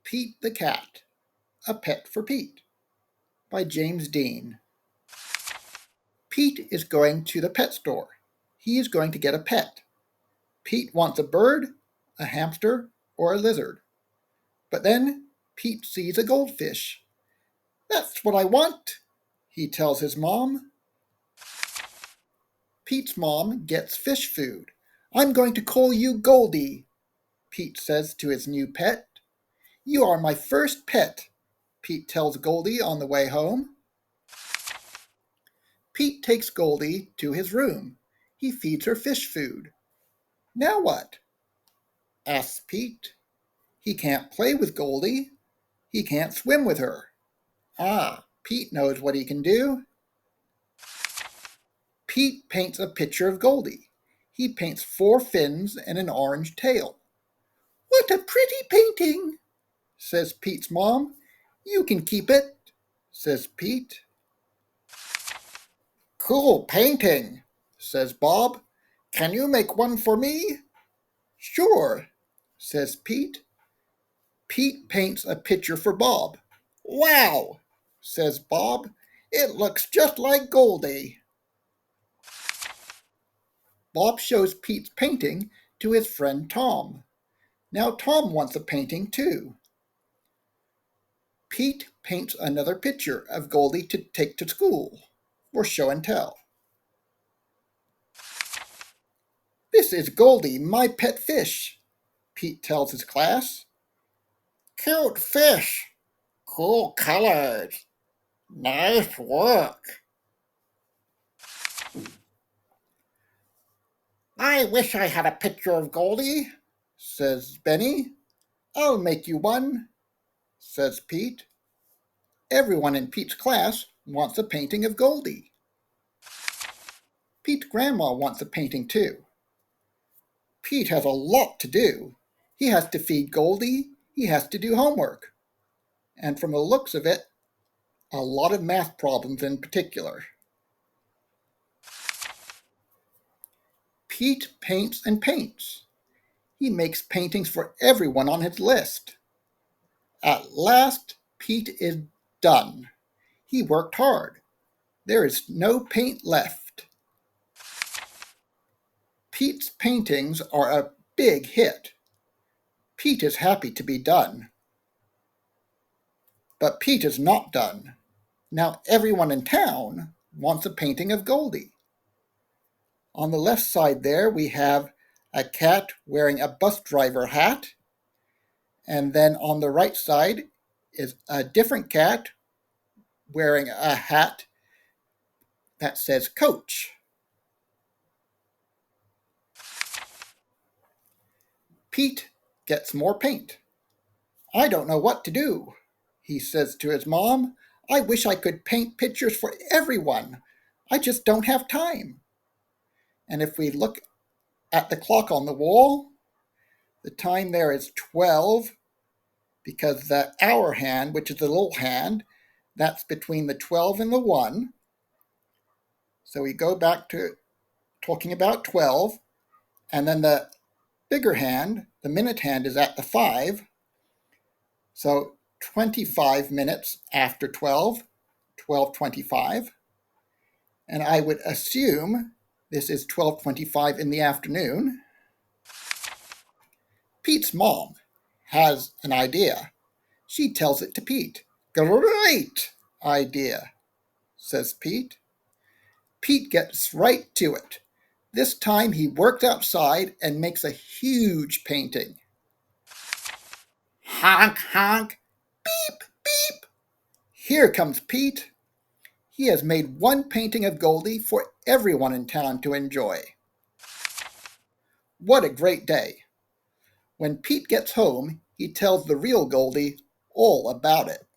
Pete the Cat, A Pet for Pete by James Dean. Pete is going to the pet store. He is going to get a pet. Pete wants a bird, a hamster, or a lizard. But then Pete sees a goldfish. "That's what I want," he tells his mom. Pete's mom gets fish food. "I'm going to call you Goldie," Pete says to his new pet. "You are my first pet," Pete tells Goldie on the way home. Pete takes Goldie to his room. He feeds her fish food. "Now what?" asks Pete. He can't play with Goldie. He can't swim with her. Pete knows what he can do. Pete paints a picture of Goldie. He paints 4 fins and an orange tail. "What a pretty painting," says Pete's mom. "You can keep it," says Pete. "Cool painting," says Bob. "Can you make one for me?" "Sure," says Pete. Pete paints a picture for Bob. "Wow," says Bob. "It looks just like Goldie." Bob shows Pete's painting to his friend Tom. Now Tom wants a painting too. Pete paints another picture of Goldie to take to school for show and tell. "This is Goldie, my pet fish," Pete tells his class. "Cute fish. Cool colors. Nice work." "I wish I had a picture of Goldie," says Benny. "I'll make you one," says Pete. Everyone in Pete's class wants a painting of Goldie. Pete's grandma wants a painting too. Pete has a lot to do. He has to feed Goldie, he has to do homework, and from the looks of it, a lot of math problems in particular. Pete paints and paints. He makes paintings for everyone on his list. At last, Pete is done. He worked hard. There is no paint left. Pete's paintings are a big hit. Pete is happy to be done. But Pete is not done. Now everyone in town wants a painting of Goldie. On the left side there we have a cat wearing a bus driver hat. And then on the right side is a different cat wearing a hat that says Coach. Pete gets more paint. "I don't know what to do," he says to his mom. "I wish I could paint pictures for everyone. I just don't have time." And if we look at the clock on the wall, the time there is 12, because the hour hand, which is the little hand, that's between the 12 and the 1. So we go back to talking about 12, and then the bigger hand, the minute hand, is at the 5. So 25 minutes after 12, 12:25. And I would assume this is 12:25 in the afternoon. Pete's mom has an idea. She tells it to Pete. "Great idea," says Pete. Pete gets right to it. This time he works outside and makes a huge painting. Honk, honk, beep, beep. Here comes Pete. He has made one painting of Goldie for everyone in town to enjoy. What a great day. When Pete gets home, he tells the real Goldie all about it.